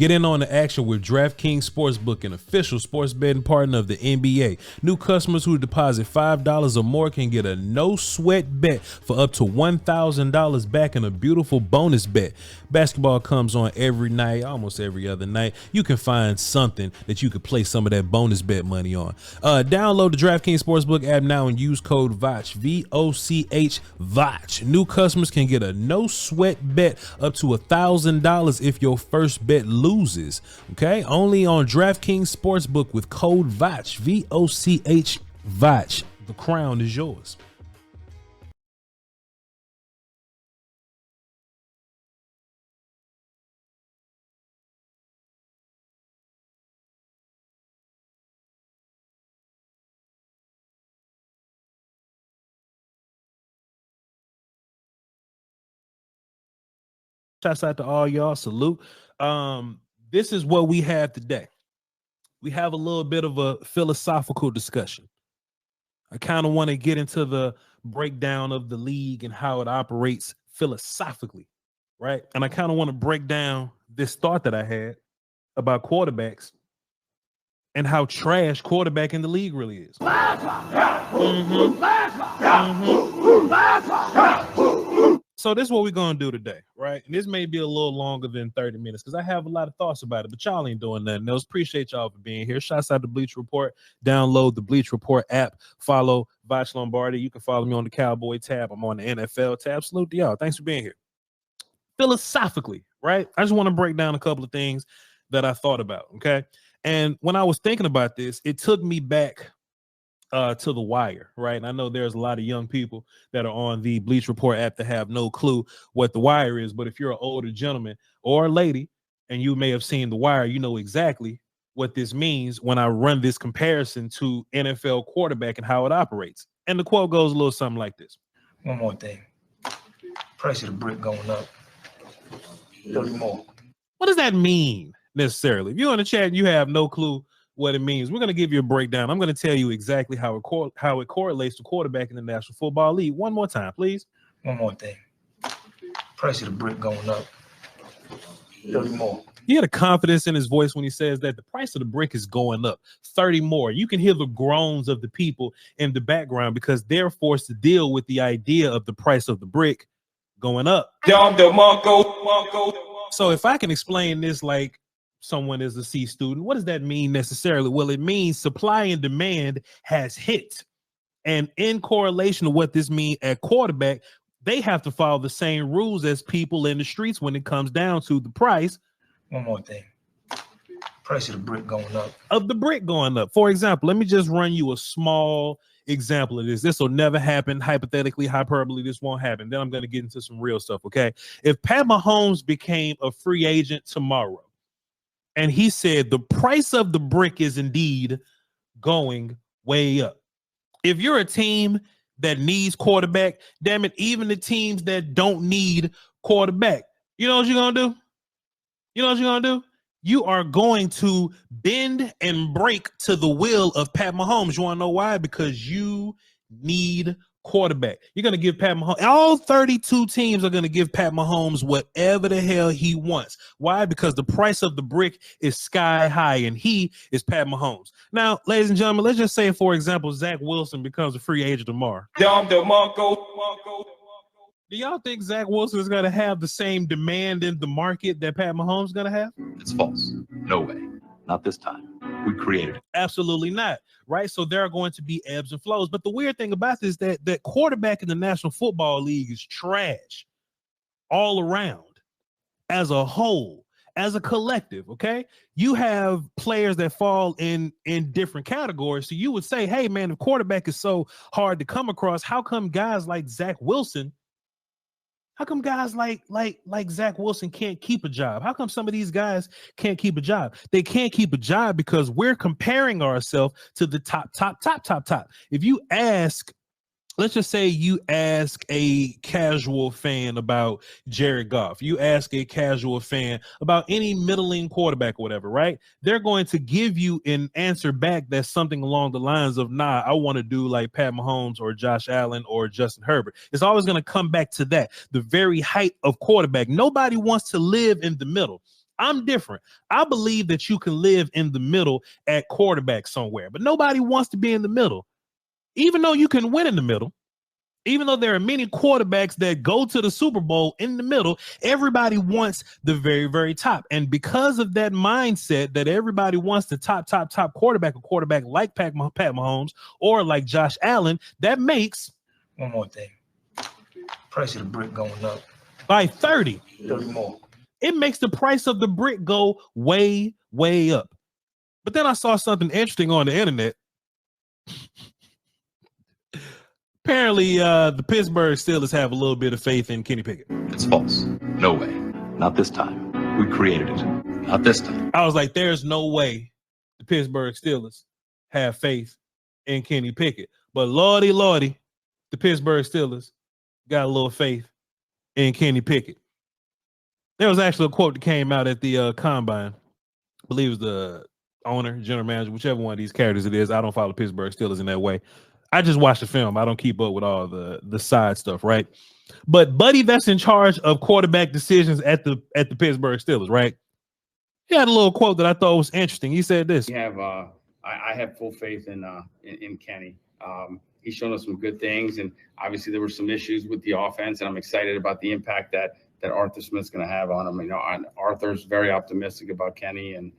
Get in on the action with DraftKings Sportsbook, an official sports betting partner of the NBA. New customers who deposit $5 or more can get a no-sweat bet for up to $1,000 back in a beautiful bonus bet. Basketball comes on every night, almost every other night. You can find something that you could play some of that bonus bet money on. Download the DraftKings Sportsbook app now and use code VOCH, V-O-C-H, VOCH. New customers can get a no-sweat bet up to $1,000 if your first bet loses. Okay, only on DraftKings Sportsbook with code VOCH, V-O-C-H, VOCH. The crown is yours. Shouts out to all y'all. Salute. This is what we have today. We have a little bit of a philosophical discussion. I kind of want to get into the breakdown of the league and how it operates philosophically, right? And I kind of want to break down this thought that I had about quarterbacks and how trash quarterback in the league really is. So this is what we're going to do today, right? And this may be a little longer than 30 minutes because I have a lot of thoughts about it, but y'all ain't doing nothing else. Appreciate y'all for being here. Shouts out to Bleach Report. Download the Bleach Report app. Follow Voch Lombardi. You can follow me on the Cowboy tab. I'm on the NFL tab. Salute to y'all. Thanks for being here. Philosophically, right? I just want to break down a couple of things that I thought about, okay? And when I was thinking about this, it took me back to The Wire, right? And I know there's a lot of young people that are on the Bleach Report app that have no clue what The Wire is. But if you're an older gentleman or a lady and you may have seen The Wire, you know exactly what this means when I run this comparison to NFL quarterback and how it operates. And the quote goes a little something like this. One more thing. Price of the brick going up. 30 more. What does that mean necessarily? If you're in the chat and you have no clue what it means, we're going to give you a breakdown. I'm going to tell you exactly how it correlates to quarterback in the National Football League. One more time, please. One more thing. Price of the brick going up. 30 more. He had a confidence in his voice when he says that the price of the brick is going up 30 more. You can hear the groans of the people in the background because they're forced to deal with the idea of the price of the brick going up. So if I can explain this like someone is a C student, what does that mean necessarily? Well, it means supply and demand has hit. And in correlation to what this means at quarterback, they have to follow the same rules as people in the streets when it comes down to the price. One more thing. Price of the brick going up. Of the brick going up. For example, let me just run you a small example of this. This will never happen. Hypothetically, hyperbole, this won't happen. Then I'm going to get into some real stuff, okay? If Pat Mahomes became a free agent tomorrow, and he said the price of the brick is indeed going way up. If you're a team that needs quarterback, damn it, even the teams that don't need quarterback, you know what you're going to do? You know what you're going to do? You are going to bend and break to the will of Pat Mahomes. You want to know why? Because you need quarterback. You're going to give Pat Mahomes, all 32 teams are going to give Pat Mahomes whatever the hell he wants. Why? Because the price of the brick is sky high and he is Pat Mahomes. Now, ladies and gentlemen, let's just say, for example, Zach Wilson becomes a free agent tomorrow. Do y'all think Zach Wilson is going to have the same demand in the market that Pat Mahomes is going to have? It's false. No way. Not this time. We created it. Absolutely not. Right. So there are going to be ebbs and flows. But the weird thing about this is that quarterback in the National Football League is trash all around as a whole, as a collective. OK, you have players that fall in different categories. So you would say, hey, man, if quarterback is so hard to come across, how come guys like Zach Wilson? How come guys like Zach Wilson can't keep a job? How come some of these guys can't keep a job? They can't keep a job because we're comparing ourselves to the top. If you ask, let's just say you ask a casual fan about Jared Goff, you ask a casual fan about any middling quarterback or whatever, right? They're going to give you an answer back that's something along the lines of, nah, I want to do like Pat Mahomes or Josh Allen or Justin Herbert. It's always going to come back to that, the very height of quarterback. Nobody wants to live in the middle. I'm different. I believe that you can live in the middle at quarterback somewhere, but nobody wants to be in the middle. Even though you can win in the middle, even though there are many quarterbacks that go to the Super Bowl in the middle, everybody wants the very, very top. And because of that mindset that everybody wants the top quarterback, a quarterback like Pat Mahomes or like Josh Allen, that makes one more thing. Price of the brick going up by 30 more. It makes the price of the brick go way, way up. But then I saw something interesting on the internet. Apparently, the Pittsburgh Steelers have a little bit of faith in Kenny Pickett. It's false. No way. Not this time. We created it. Not this time. I was like, there's no way the Pittsburgh Steelers have faith in Kenny Pickett. But lordy, the Pittsburgh Steelers got a little faith in Kenny Pickett. There was actually a quote that came out at the combine. I believe it was the owner, general manager, whichever one of these characters it is. I don't follow Pittsburgh Steelers in that way. I just watch the film. I don't keep up with all the side stuff, right? But Buddy, that's in charge of quarterback decisions at the Pittsburgh Steelers, right? He had a little quote that I thought was interesting. He said this: I have full faith in Kenny. He's shown us some good things, and obviously there were some issues with the offense, and I'm excited about the impact that Arthur Smith's going to have on him. You know, Arthur's very optimistic about Kenny, and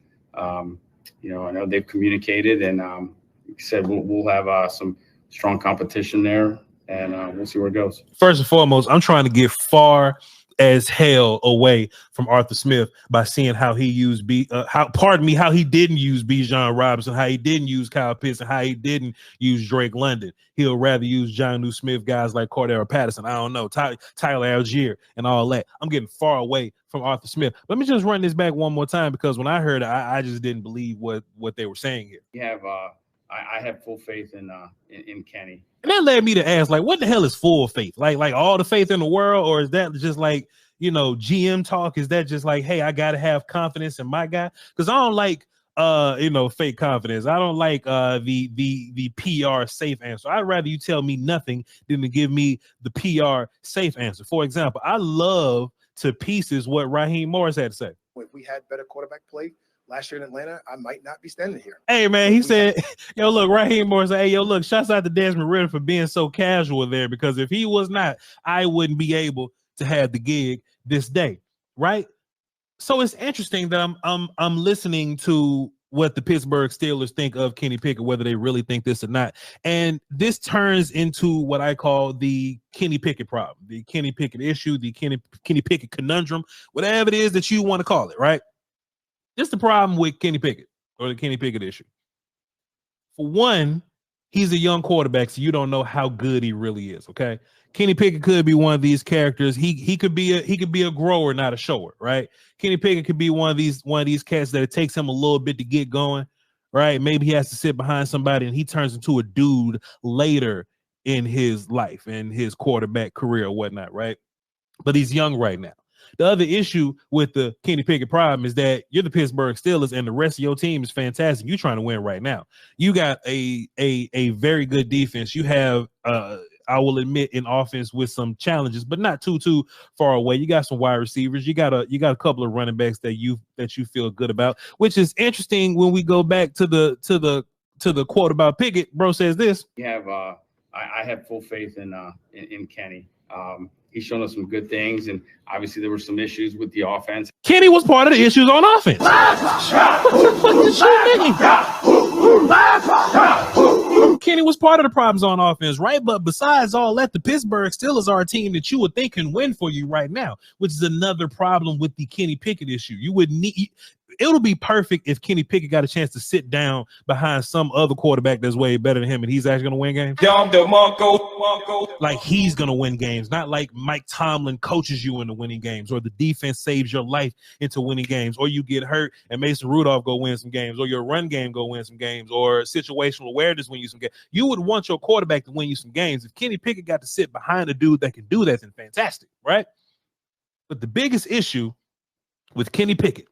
you know, I know they've communicated, and like I said, we'll have some strong competition there, and we'll see where it goes. First and foremost, I'm trying to get far as hell away from Arthur Smith by seeing how he used how he didn't use Bijan Robinson, how he didn't use Kyle Pitts, and how he didn't use Drake London. He'll rather use Jonnu Smith, guys like Cordero Patterson, I don't know, Tyler Algier, and all that. I'm getting far away from Arthur Smith. Let me just run this back one more time, because when I heard it, I just didn't believe what they were saying here. I have full faith in Kenny. And that led me to ask, like, what the hell is full faith? Like all the faith in the world, or is that just like, you know, GM talk? Is that just like, hey, I gotta have confidence in my guy? Because I don't like fake confidence. I don't like the PR safe answer. I'd rather you tell me nothing than to give me the PR safe answer. For example, I love to pieces what Raheem Morris had to say. If we had better quarterback play last year in Atlanta, I might not be standing here. Hey, man, he said, yo, look, Raheem Morris said, hey, yo, look, shouts out to Desmond Ridder for being so casual there, because if he was not, I wouldn't be able to have the gig this day, right? So it's interesting that I'm listening to what the Pittsburgh Steelers think of Kenny Pickett, whether they really think this or not. And this turns into what I call the Kenny Pickett problem, the Kenny Pickett issue, the Kenny Pickett conundrum, whatever it is that you want to call it, right? Just the problem with Kenny Pickett, or the Kenny Pickett issue. For one, he's a young quarterback, so you don't know how good he really is. Okay, Kenny Pickett could be one of these characters. He could be a grower, not a shower, right? Kenny Pickett could be one of these cats that it takes him a little bit to get going, right? Maybe he has to sit behind somebody, and he turns into a dude later in his life and his quarterback career or whatnot, right? But he's young right now. The other issue with the Kenny Pickett problem is that you're the Pittsburgh Steelers, and the rest of your team is fantastic. You're trying to win right now. You got a very good defense. You have, I will admit, an offense with some challenges, but not too far away. You got some wide receivers. You got a couple of running backs that you feel good about, which is interesting. When we go back to the quote about Pickett, bro says this: I have full faith in Kenny. He's shown us some good things, and obviously there were some issues with the offense. Kenny was part of the issues on offense. What the fuck is shit, nigga? Kenny was part of the problems on offense, right? But besides all that, the Pittsburgh Steelers are a team that you would think can win for you right now, which is another problem with the Kenny Pickett issue. You would need. It'll be perfect if Kenny Pickett got a chance to sit down behind some other quarterback that's way better than him, and he's actually going to win games. Like he's going to win games, not like Mike Tomlin coaches you into winning games, or the defense saves your life into winning games, or you get hurt and Mason Rudolph go win some games, or your run game go win some games, or situational awareness win you some games. You would want your quarterback to win you some games. If Kenny Pickett got to sit behind a dude that can do that, then fantastic, right? But the biggest issue with Kenny Pickett,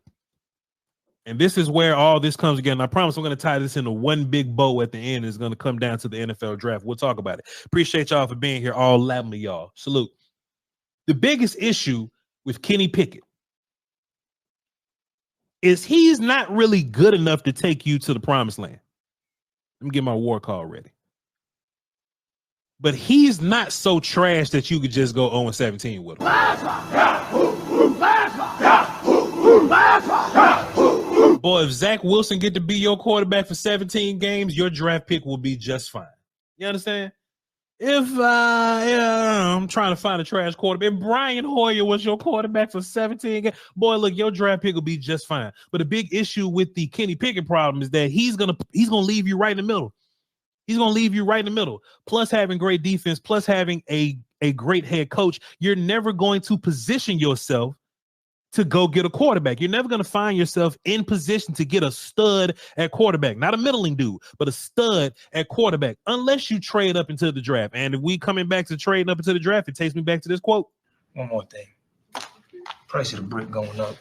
and this is where all this comes again. I promise I'm going to tie this into one big bow at the end. It's going to come down to the NFL draft. We'll talk about it. Appreciate y'all for being here, all 11 of y'all. Salute. The biggest issue with Kenny Pickett is he's not really good enough to take you to the promised land. Let me get my war call ready. But he's not so trash that you could just go 0-17 with him. Boy, if Zach Wilson get to be your quarterback for 17 games, your draft pick will be just fine. You understand? If I'm trying to find a trash quarterback, if Brian Hoyer was your quarterback for 17 games, boy, look, your draft pick will be just fine. But the big issue with the Kenny Pickett problem is that he's gonna leave you right in the middle. He's going to leave you right in the middle. Plus having great defense, plus having a great head coach, you're never going to position yourself to go get a quarterback. You're never going to find yourself in position to get a stud at quarterback. Not a middling dude, but a stud at quarterback, unless you trade up into the draft. And if we coming back to trading up into the draft, it takes me back to this quote. One more thing. Price of the brick going up.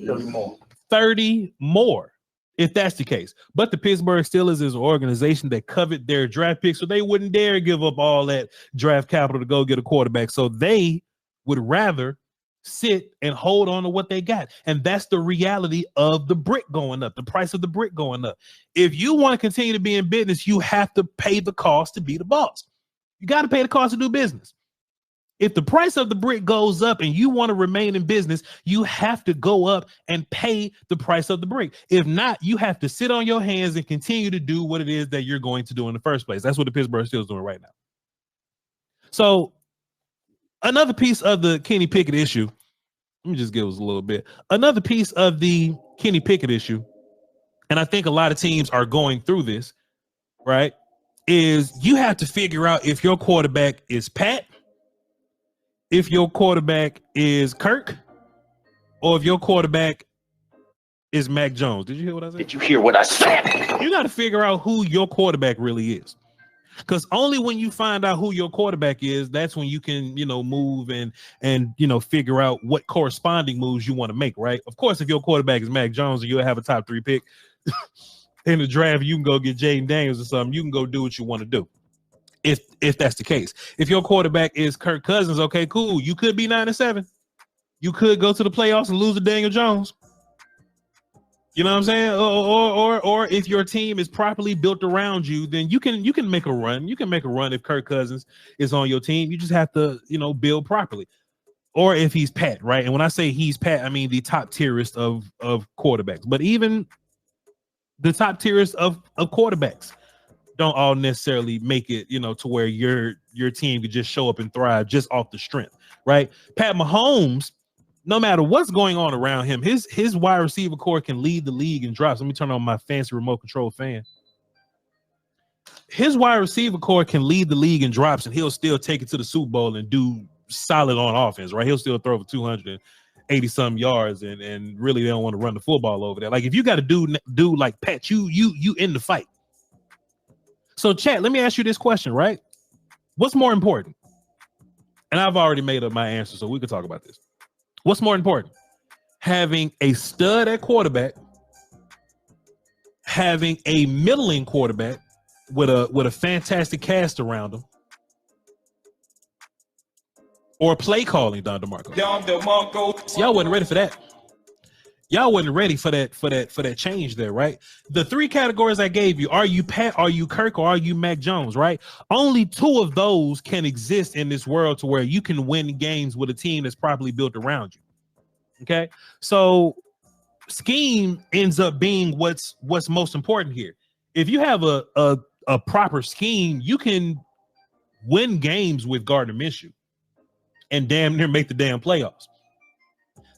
30 more. 30 more. If that's the case. But the Pittsburgh Steelers is an organization that coveted their draft picks, so they wouldn't dare give up all that draft capital to go get a quarterback. So they would rather sit and hold on to what they got. And that's the reality of the brick going up, the price of the brick going up. If you want to continue to be in business, you have to pay the cost to be the boss. You got to pay the cost to do business. If the price of the brick goes up and you want to remain in business, you have to go up and pay the price of the brick. If not, you have to sit on your hands and continue to do what it is that you're going to do in the first place. That's what the Pittsburgh Steelers is doing right now. So another piece of the Kenny Pickett issue, let me just give us a little bit. Another piece of the Kenny Pickett issue, and I think a lot of teams are going through this, right, is you have to figure out if your quarterback is Pat, if your quarterback is Kirk, or if your quarterback is Mac Jones. Did you hear what I said? Did you hear what I said? You got to figure out who your quarterback really is. Because only when you find out who your quarterback is, that's when you can, move and figure out what corresponding moves you want to make, right? Of course, if your quarterback is Mac Jones and you'll have a top 3 pick in the draft, you can go get Jaden Daniels or something. You can go do what you want to do. If that's the case. If your quarterback is Kirk Cousins, okay, cool. You could be 9-7. You could go to the playoffs and lose to Daniel Jones. You know what I'm saying? Or if your team is properly built around you, then you can make a run. You can make a run if Kirk Cousins is on your team. You just have to, build properly. Or if he's Pat, right? And when I say he's Pat, I mean the top tierest of quarterbacks. But even the top tierest of quarterbacks don't all necessarily make it, to where your team could just show up and thrive just off the strength, right? Pat Mahomes, no matter what's going on around him, his wide receiver core can lead the league in drops. Let me turn on my fancy remote control fan. His wide receiver core can lead the league in drops, and he'll still take it to the Super Bowl and do solid on offense, right? He'll still throw for 280-some yards, and really they don't want to run the football over there. Like, if you got to do like Pat, you in the fight. So, chat, let me ask you this question, right? What's more important? And I've already made up my answer, so we could talk about this. What's more important? Having a stud at quarterback, having a middling quarterback with a fantastic cast around him, or play calling, Don DeMarco. So y'all wasn't ready for that. Y'all wasn't ready for that change there, right? The 3 categories I gave you, are you Pat, are you Kirk, or are you Mac Jones, right? Only 2 of those can exist in this world to where you can win games with a team that's properly built around you. Okay? So scheme ends up being what's most important here. If you have a proper scheme, you can win games with Gardner Minshew and damn near make the damn playoffs.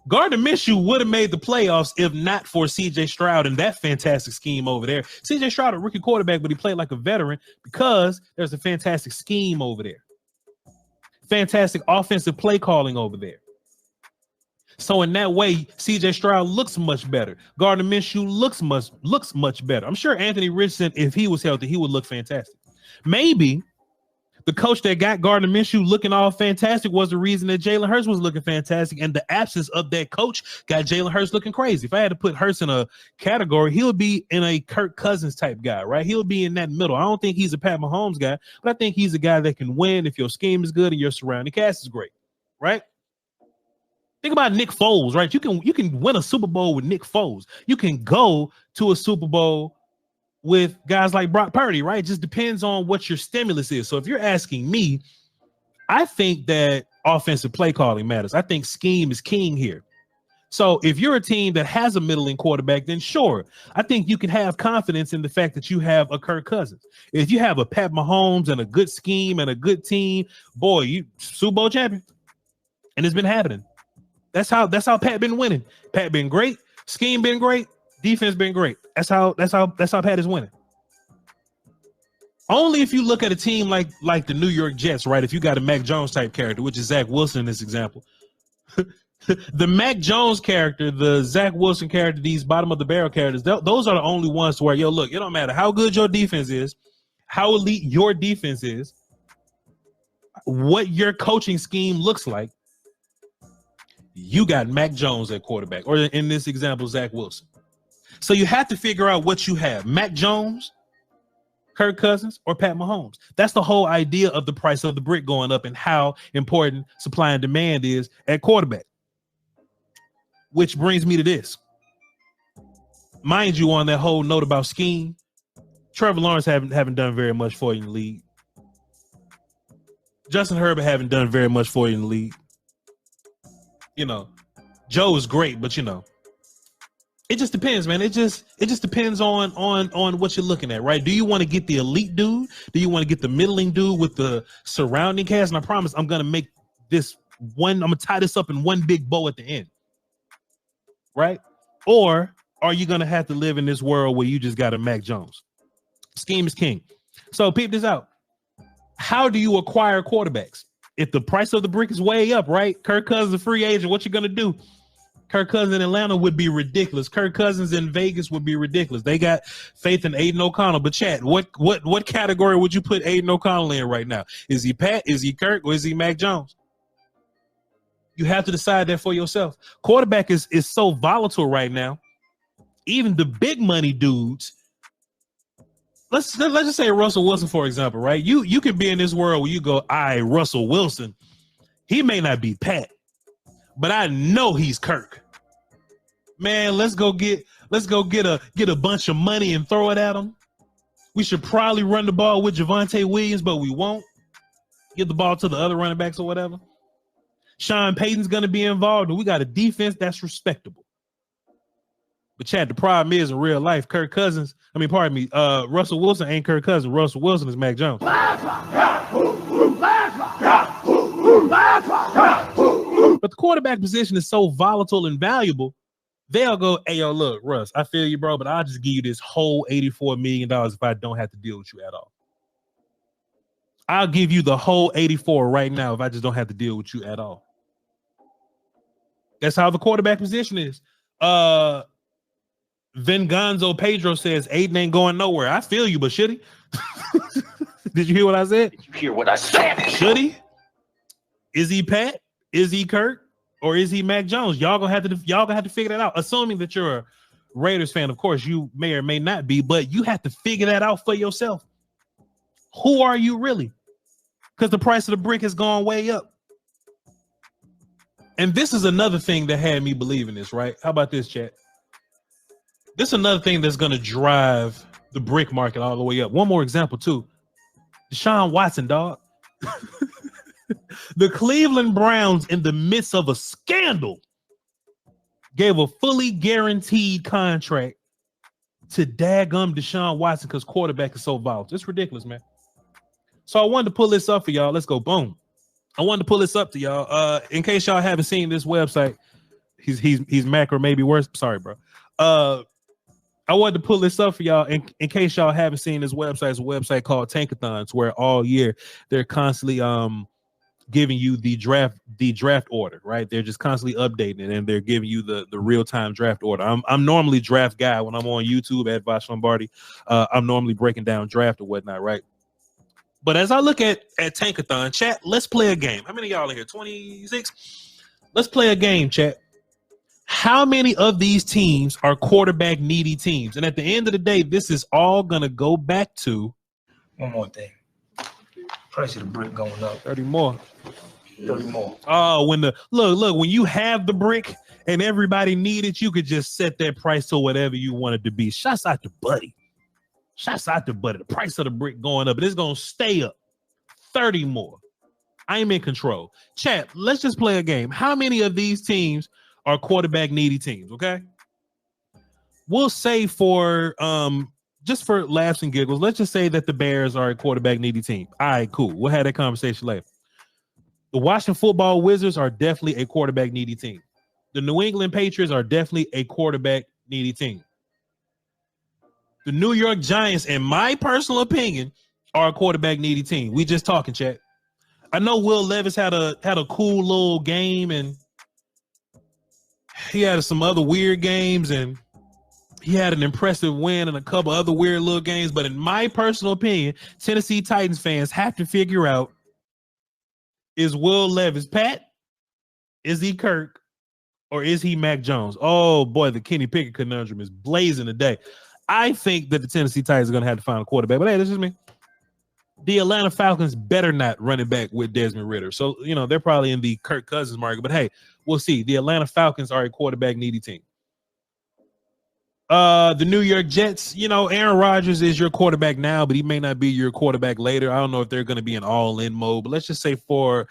Gardner Minshew would have made the playoffs if not for C.J. Stroud and that fantastic scheme over there. C.J. Stroud, a rookie quarterback, but he played like a veteran because there's a fantastic scheme over there. Fantastic offensive play calling over there. So in that way, C.J. Stroud looks much better. Gardner Minshew looks much better. I'm sure Anthony Richardson, if he was healthy, he would look fantastic. Maybe the coach that got Gardner Minshew looking all fantastic was the reason that Jalen Hurts was looking fantastic, and the absence of that coach got Jalen Hurts looking crazy. If I had to put Hurts in a category, he would be in a Kirk Cousins type guy, right? He'll be in that middle. I don't think he's a Pat Mahomes guy, but I think he's a guy that can win if your scheme is good and your surrounding cast is great, right? Think about Nick Foles, right? You can win a Super Bowl with Nick Foles. You can go to a Super Bowl with guys like Brock Purdy, right? It just depends on what your stimulus is. So if you're asking me, I think that offensive play calling matters. I think scheme is king here. So if you're a team that has a middling quarterback, then sure, I think you can have confidence in the fact that you have a Kirk Cousins. If you have a Pat Mahomes and a good scheme and a good team, boy, you Super Bowl champion. And it's been happening. That's how Pat been winning. Pat been great, scheme been great, defense been great. That's how Pat is winning. Only if you look at a team like the New York Jets, right? If you got a Mac Jones type character, which is Zach Wilson in this example. The Mac Jones character, the Zach Wilson character, these bottom of the barrel characters, those are the only ones where, yo, look, it don't matter how good your defense is, how elite your defense is, what your coaching scheme looks like. You got Mac Jones at quarterback, or in this example, Zach Wilson. So you have to figure out what you have: Mac Jones, Kirk Cousins, or Pat Mahomes. That's the whole idea of the price of the brick going up and how important supply and demand is at quarterback. Which brings me to this. Mind you, on that whole note about scheme, Trevor Lawrence haven't done very much for you in the league. Justin Herbert haven't done very much for you in the league. You know, Joe is great, but you know, it just depends, man. It just depends on what you're looking at, right? Do you want to get the elite dude? Do you want to get the middling dude with the surrounding cast? And I promise I'm gonna make this one, I'm gonna tie this up in one big bow at the end. Right? Or are you gonna have to live in this world where you just got a Mac Jones? Scheme is king. So peep this out. How do you acquire quarterbacks? If the price of the brick is way up, right? Kirk Cousins is a free agent. What you gonna do? Kirk Cousins in Atlanta would be ridiculous. Kirk Cousins in Vegas would be ridiculous. They got faith in Aiden O'Connell. But Chad, what category would you put Aiden O'Connell in right now? Is he Pat? Is he Kirk? Or is he Mac Jones? You have to decide that for yourself. Quarterback is so volatile right now. Even the big money dudes. Let's just say Russell Wilson, for example, right? You could be in this world where you go, Russell Wilson. He may not be Pat, but I know he's Kirk. Man, let's go get a bunch of money and throw it at him. We should probably run the ball with Javonte Williams, but we won't. Give the ball to the other running backs or whatever. Sean Payton's going to be involved, and we got a defense that's respectable. But Chad, the problem is in real life, Russell Wilson ain't Kirk Cousins. Russell Wilson is Mac Jones. But the quarterback position is so volatile and valuable, they'll go, hey, yo, look, Russ, I feel you, bro, but I'll just give you this whole $84 million if I don't have to deal with you at all. I'll give you the whole 84 right now if I just don't have to deal with you at all. That's how the quarterback position is. Venganzo Pedro says Aiden ain't going nowhere. I feel you, but should he? Did you hear what I said? Did you hear what I said? Should he? Is he Pat? Is he Kirk? Or is he Mac Jones? Y'all gonna have to figure that out. Assuming that you're a Raiders fan, of course, you may or may not be, but you have to figure that out for yourself. Who are you really? Because the price of the brick has gone way up. And this is another thing that had me believe in this, right? How about this, chat? This is another thing that's going to drive the brick market all the way up. One more example, too. Deshaun Watson, dog. The Cleveland Browns, in the midst of a scandal, gave a fully guaranteed contract to daggum Deshaun Watson because quarterback is so volatile. It's ridiculous, man. So I wanted to pull this up for y'all. Let's go. Boom. I wanted to pull this up to y'all. In case y'all haven't seen this website, he's Mac or maybe worse. Sorry, bro. I wanted to pull this up for y'all in case y'all haven't seen this website. It's a website called Tankathons, where all year they're constantly giving you the draft order, right? They're just constantly updating it, and they're giving you the real-time draft order. I'm normally draft guy when I'm on YouTube at Voch Lombardi. I'm normally breaking down draft or whatnot, right? But as I look at Tankathon, chat, let's play a game. How many of y'all in here? 26? Let's play a game, chat. How many of these teams are quarterback needy teams? And at the end of the day, this is all going to go back to one more thing. Price of the brick going up. 30 more. 30 more. Oh, when when you have the brick and everybody need it, you could just set that price to whatever you want it to be. Shouts out to Buddy. Shouts out to Buddy. The price of the brick going up, but it's gonna stay up. 30 more. I'm in control. Chat, let's just play a game. How many of these teams are quarterback needy teams? Okay. We'll say for just for laughs and giggles, let's just say that the Bears are a quarterback needy team. All right, cool. We'll have that conversation later. The Washington Football Wizards are definitely a quarterback needy team. The New England Patriots are definitely a quarterback needy team. The New York Giants, in my personal opinion, are a quarterback needy team. We just talking, chat. I know Will Levis had a cool little game, and he had some other weird games, and he had an impressive win and a couple other weird little games. But in my personal opinion, Tennessee Titans fans have to figure out, is Will Levis Pat? Is he Kirk? Or is he Mac Jones? Oh, boy, the Kenny Pickett conundrum is blazing today. I think that the Tennessee Titans are going to have to find a quarterback. But, hey, this is me. The Atlanta Falcons better not run it back with Desmond Ridder. So, they're probably in the Kirk Cousins market. But, hey, we'll see. The Atlanta Falcons are a quarterback-needy team. The New York Jets, Aaron Rodgers is your quarterback now, but he may not be your quarterback later. I don't know if they're going to be in all-in mode. But let's just say for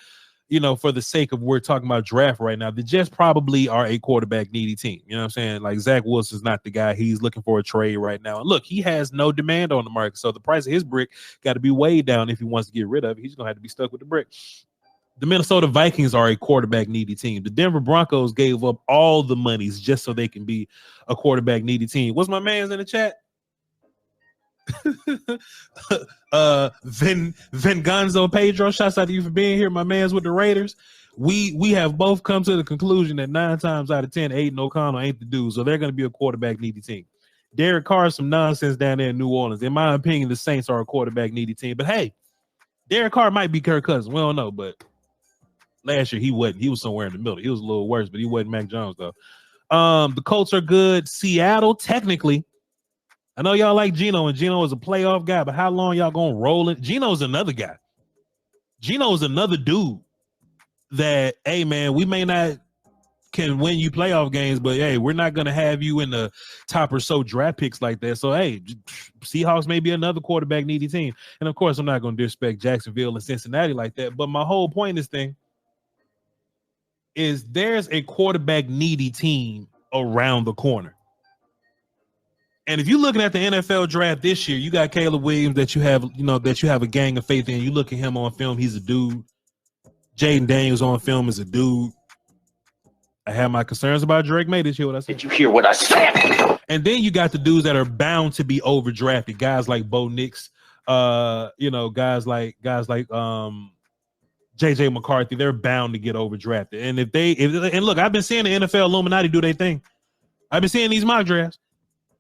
the sake of we're talking about draft right now, the Jets probably are a quarterback-needy team. You know what I'm saying? Like, Zach Wilson's not the guy. He's looking for a trade right now. And look, he has no demand on the market, so the price of his brick got to be way down if he wants to get rid of it. He's going to have to be stuck with the brick. The Minnesota Vikings are a quarterback-needy team. The Denver Broncos gave up all the monies just so they can be a quarterback-needy team. What's my man's in the chat? Venganzo Pedro, shouts out to you for being here. My man's with the Raiders. We have both come to the conclusion that 9 times out of 10, Aiden O'Connell ain't the dude, so they're going to be a quarterback-needy team. Derek Carr is some nonsense down there in New Orleans. In my opinion, the Saints are a quarterback-needy team. But, hey, Derek Carr might be Kirk Cousins. We don't know, but last year he wasn't. He was somewhere in the middle. He was a little worse, but he wasn't Mac Jones, though. The Colts are good. Seattle, technically. I know y'all like Geno, and Geno is a playoff guy, but how long y'all going to roll it? Geno's another guy. Geno's another dude that, hey, man, we may not can win you playoff games, but, hey, we're not going to have you in the top or so draft picks like that. So, hey, Seahawks may be another quarterback-needy team. And, of course, I'm not going to disrespect Jacksonville and Cincinnati like that, but my whole point in this thing is there's a quarterback-needy team around the corner. And if you're looking at the NFL draft this year, you got Caleb Williams that you have a gang of faith in. You look at him on film, he's a dude. Jaden Daniels on film is a dude. I have my concerns about Drake May this year. What I said? Did you hear what I said? And then you got the dudes that are bound to be overdrafted. Guys like Bo Nix, guys like JJ McCarthy. They're bound to get overdrafted. And look, I've been seeing the NFL Illuminati do their thing. I've been seeing these mock drafts.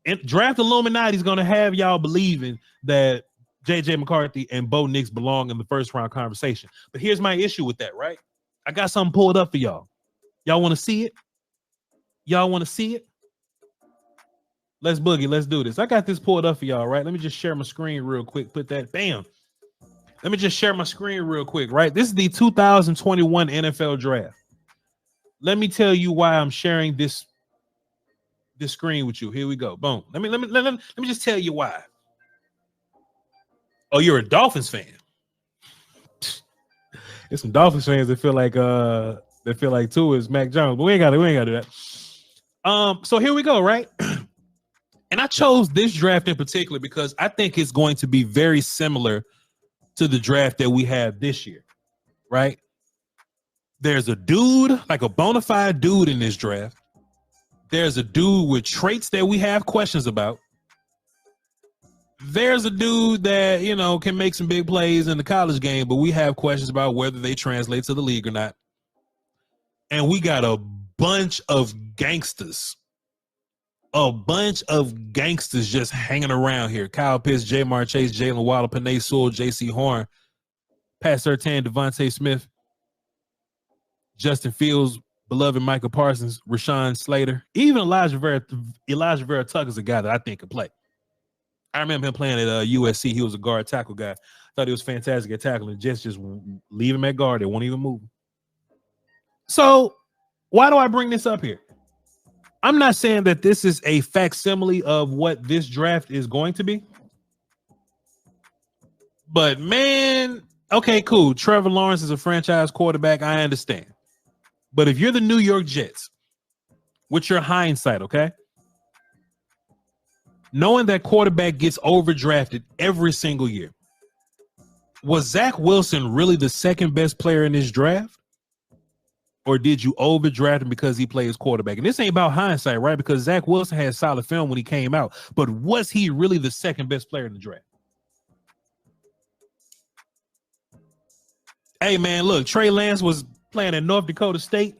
And Draft Illuminati is going to have y'all believing that J.J. McCarthy and Bo Nix belong in the first round conversation. But here's my issue with that, right? I got something pulled up for y'all. Y'all want to see it? Y'all want to see it? Let's boogie. Let's do this. I got this pulled up for y'all, right? Let me just share my screen real quick. Put that, bam. Let me just share my screen real quick, right? This is the 2021 NFL Draft. Let me tell you why I'm sharing this screen with you. Here we go. Boom. Let me just tell you why. Oh, you're a Dolphins fan. There's some Dolphins fans that feel like Tua is Mac Jones, but we ain't gotta do that. So here we go, right? And I chose this draft in particular because I think it's going to be very similar to the draft that we have this year, right? There's a dude, like a bona fide dude in this draft. There's a dude with traits that we have questions about. There's a dude that, can make some big plays in the college game, but we have questions about whether they translate to the league or not. And we got a bunch of gangsters. Just hanging around here. Kyle Pitts, Jamar Chase, Jalen Waddle, Penei Sewell, J.C. Horn, Pat Surtain, Devontae Smith, Justin Fields, beloved Michael Parsons, Rashawn Slater, even Elijah Vera Tucker's a guy that I think could play. I remember him playing at USC. He was a guard tackle guy. Thought he was fantastic at tackling. Just leave him at guard. They won't even move him. So why do I bring this up here? I'm not saying that this is a facsimile of what this draft is going to be. But man, okay, cool. Trevor Lawrence is a franchise quarterback. I understand. But if you're the New York Jets, with your hindsight, okay, knowing that quarterback gets overdrafted every single year, was Zach Wilson really the second best player in this draft? Or did you overdraft him because he plays quarterback? And this ain't about hindsight, right? Because Zach Wilson had solid film when he came out. But was he really the second best player in the draft? Hey, man, look, Trey Lance was playing at North Dakota State.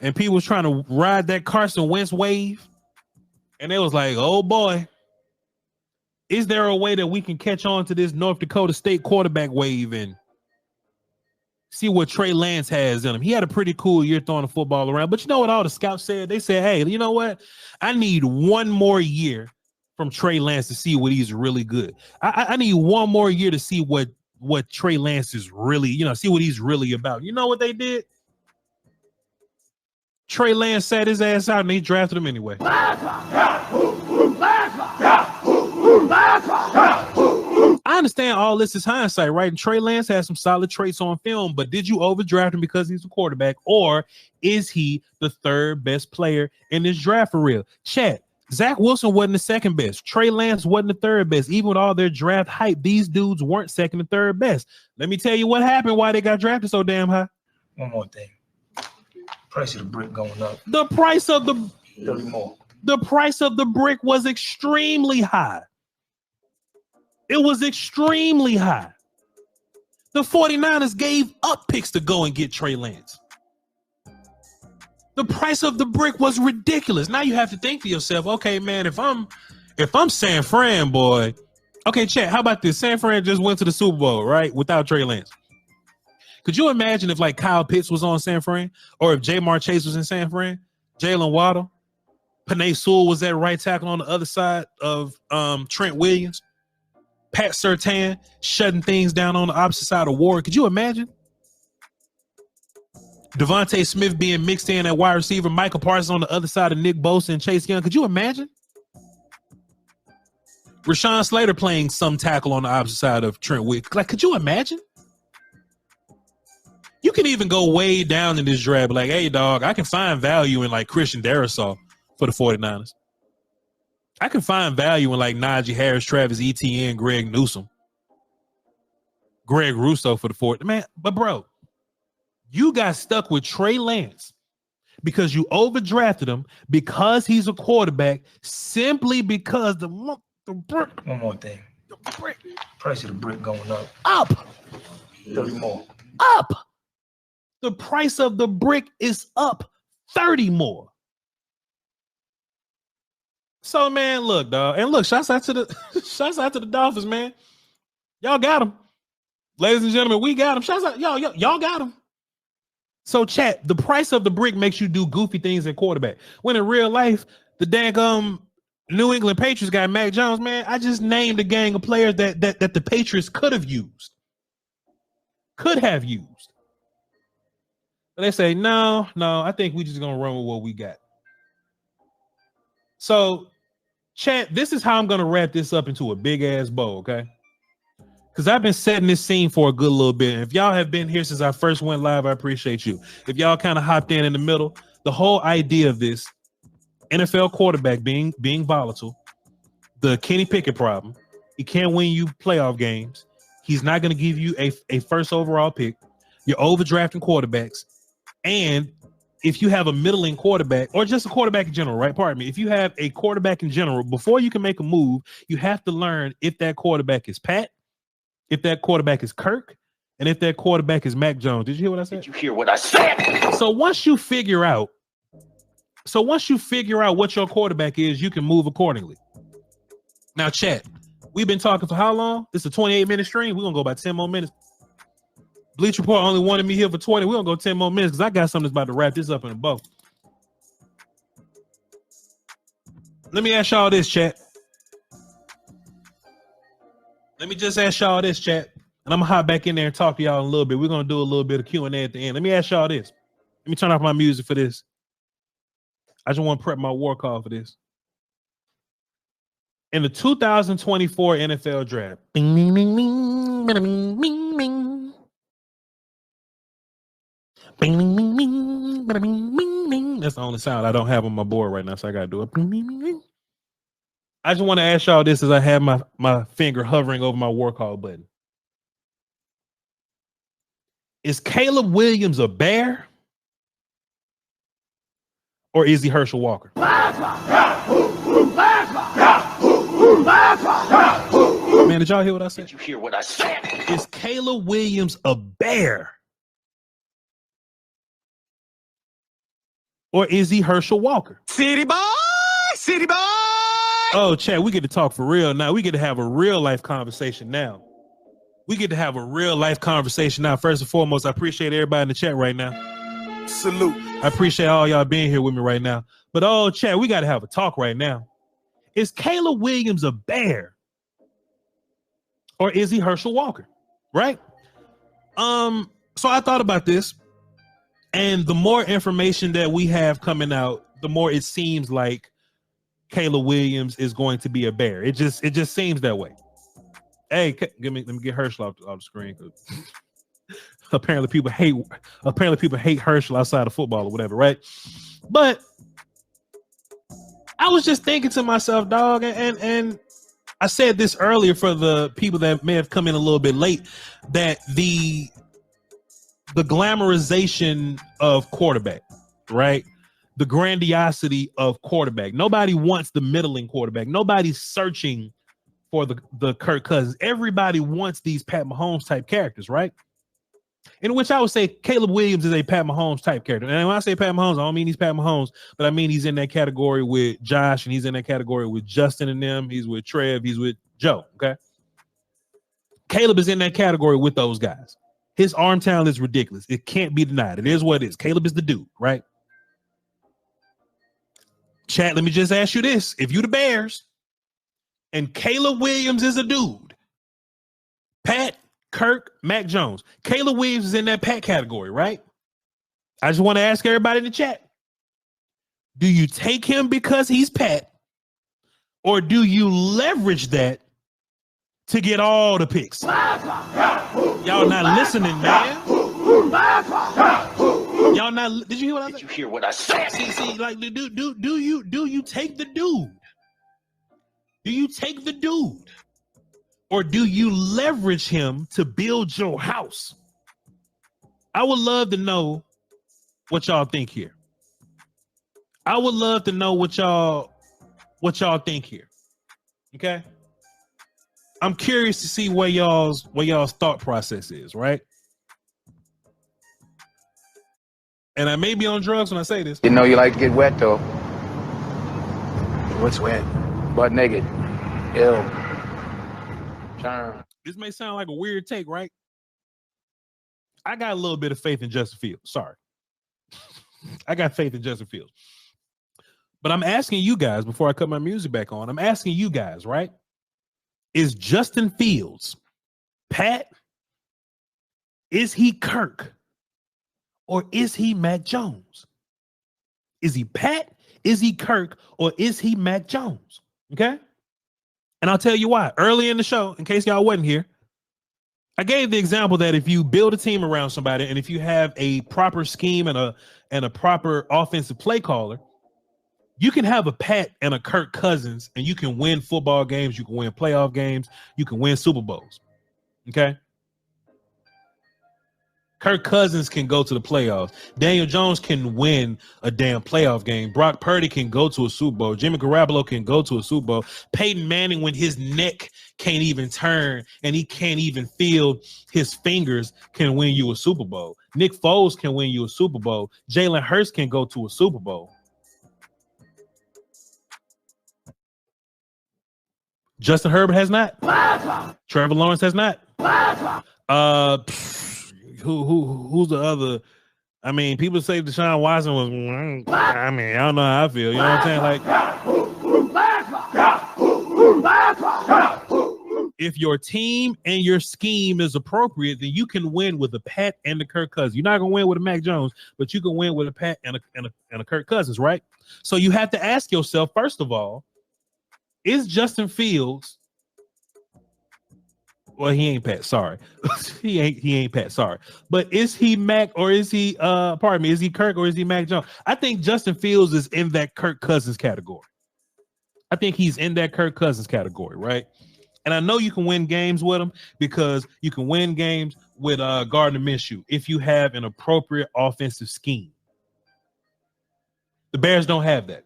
And people was trying to ride that Carson Wentz wave. And they was like, oh, boy. Is there a way that we can catch on to this North Dakota State quarterback wave and see what Trey Lance has in him? He had a pretty cool year throwing the football around. But you know what all the scouts said? They said, hey, you know what? I need one more year from Trey Lance to see what he's really good. I need one more year to see what Trey Lance is really, see what he's really about. You know what they did? Trey Lance sat his ass out and they drafted him anyway. I understand all this is hindsight, right? And Trey Lance has some solid traits on film, but did you overdraft him because he's a quarterback, or is he the third best player in this draft for real? Chat, Zach Wilson wasn't the second best. Trey Lance wasn't the third best. Even with all their draft hype, these dudes weren't second and third best. Let me tell you what happened, why they got drafted so damn high. One more thing. Price of the brick going up. The price of the 30 more. The price of the brick was extremely high. It was extremely high. The 49ers gave up picks to go and get Trey Lance. The price of the brick was ridiculous. Now you have to think to yourself, okay, man, if I'm San Fran, boy, okay, chat, how about this? San Fran just went to the Super Bowl, right, without Trey Lance. Could you imagine if like Kyle Pitts was on San Fran, or if Jamar Chase was in San Fran, Jalen Waddle, Penei Sewell was at right tackle on the other side of Trent Williams, Pat Surtain shutting things down on the opposite side of Ward. Could you imagine? Devontae Smith being mixed in at wide receiver, Michael Parsons on the other side of Nick Bosa and Chase Young. Could you imagine? Rashawn Slater playing some tackle on the opposite side of Trent Williams. Like, could you imagine? You can even go way down in this draft, like, hey, dog, I can find value in like Christian Darrisaw for the 49ers. I can find value in like Najee Harris, Travis Etienne, Greg Newsome, Greg Rousseau for the 49ers. Man, but bro, you got stuck with Trey Lance because you overdrafted him because he's a quarterback, simply because the brick. One more thing. The brick. Price of the brick going up. Up. 30 more. Up. The price of the brick is up 30 more. So, man, look, dog. And look, shouts out to the Dolphins, man. Y'all got them. Ladies and gentlemen, we got them. Shouts out, y'all got them. So, chat, the price of the brick makes you do goofy things at quarterback. When in real life, the dang New England Patriots guy, Mac Jones, man, I just named a gang of players that the Patriots could have used. Could have used. But they say, no, I think we just going to run with what we got. So, chat, this is how I'm going to wrap this up into a big-ass bow, okay? Because I've been setting this scene for a good little bit. And if y'all have been here since I first went live, I appreciate you. If y'all kind of hopped in the middle, the whole idea of this, NFL quarterback being volatile, the Kenny Pickett problem, he can't win you playoff games. He's not going to give you a first overall pick. You're overdrafting quarterbacks. And if you have a middling quarterback, or just a quarterback in general, right? Pardon me. If you have a quarterback in general, before you can make a move, you have to learn if that quarterback is Pat, if that quarterback is Kirk, and if that quarterback is Mac Jones. Did you hear what I said? Did you hear what I said? So once you figure out what your quarterback is, you can move accordingly. Now, chat, we've been talking for how long? It's a 28-minute stream. We're going to go about 10 more minutes. Bleach Report only wanted me here for 20. We're going to go 10 more minutes because I got something that's about to wrap this up in a bow. Let me ask y'all this, chat. Let me just ask y'all this, chat. And I'm going to hop back in there and talk to y'all in a little bit. We're going to do a little bit of Q&A at the end. Let me ask y'all this. Let me turn off my music for this. I just want to prep my war call for this. In the 2024 NFL draft, bing, bing, bing, bing, bing, bing, bing, bing. Bing, bing, bing, bing, bing, bing, bing. That's the only sound I don't have on my board right now, so I gotta do it. Bing, bing, bing, bing. I just want to ask y'all this as I have my finger hovering over my war call button. Is Caleb Williams a bear? Or is he Herschel Walker? Man, did y'all hear what I said? Did you hear what I said? Is Caleb Williams a bear? Or is he Herschel Walker? City boy, city boy. Oh, Chad, we get to talk for real now. We get to have a real life conversation now. We get to have a real life conversation now. First and foremost, I appreciate everybody in the chat right now. Salute. I appreciate all y'all being here with me right now. But oh, Chad, we got to have a talk right now. Is Caleb Williams a bear? Or is he Herschel Walker? Right? So I thought about this. And the more information that we have coming out, the more it seems like Caleb Williams is going to be a bear. It just seems that way. Hey, let me get Herschel off the screen. Apparently people hate Herschel outside of football or whatever, right? But I was just thinking to myself, dog, and I said this earlier for the people that may have come in a little bit late, that the glamorization of quarterback, right? The grandiosity of quarterback. Nobody wants the middling quarterback. Nobody's searching for the Kirk Cousins. Everybody wants these Pat Mahomes type characters, right? In which I would say Caleb Williams is a Pat Mahomes type character. And when I say Pat Mahomes, I don't mean he's Pat Mahomes, but I mean he's in that category with Josh, and he's in that category with Justin and them. He's with Trev. He's with Joe, okay? Caleb is in that category with those guys. His arm talent is ridiculous. It can't be denied. It is what it is. Caleb is the dude, right? Chat, let me just ask you this. If you the Bears and Caleb Williams is a dude, Pat, Kirk, Mac Jones, Caleb Williams is in that Pat category, right? I just want to ask everybody in the chat. Do you take him because he's Pat, or do you leverage that to get all the picks? Y'all not listening, man. Y'all not. Did you hear what I said? Did you hear what I said? See, like, do you take the dude? Do you take the dude, or do you leverage him to build your house? I would love to know what y'all think here. I would love to know what y'all think here. Okay. I'm curious to see where y'all's thought process is, right? And I may be on drugs when I say this. You know you like to get wet though. What's wet? Butt naked. Ill. Turn. This may sound like a weird take, right? I got a little bit of faith in Justin Fields. Sorry. I got faith in Justin Fields. But I'm asking you guys, before I cut my music back on, I'm asking you guys, right? Is Justin Fields Pat? Is he Kirk? Or is he Mac Jones? Is he Pat? Is he Kirk? Or is he Mac Jones? Okay? And I'll tell you why. Early in the show, in case y'all wasn't here, I gave the example that if you build a team around somebody and if you have a proper scheme and a proper offensive play caller, you can have a Pat and a Kirk Cousins and you can win football games, you can win playoff games, you can win Super Bowls. Okay? Kirk Cousins can go to the playoffs. Daniel Jones can win a damn playoff game. Brock Purdy can go to a Super Bowl. Jimmy Garoppolo can go to a Super Bowl. Peyton Manning, when his neck can't even turn and he can't even feel his fingers, can win you a Super Bowl. Nick Foles can win you a Super Bowl. Jalen Hurts can go to a Super Bowl. Justin Herbert has not. Trevor Lawrence has not. Who's the other? I mean, people say Deshaun Watson was. I mean, I don't know how I feel. You know what I'm saying? Like, if your team and your scheme is appropriate, then you can win with a Pat and a Kirk Cousins. You're not gonna win with a Mac Jones, but you can win with a Pat and a Kirk Cousins, right? So you have to ask yourself, first of all, is Justin Fields? Well, he ain't Pat. Sorry, he ain't Pat. Sorry, but is he Mac or is he? Pardon me. Is he Kirk or is he Mac Jones? I think Justin Fields is in that Kirk Cousins category. I think he's in that Kirk Cousins category, right? And I know you can win games with him because you can win games with Gardner Minshew if you have an appropriate offensive scheme. The Bears don't have that.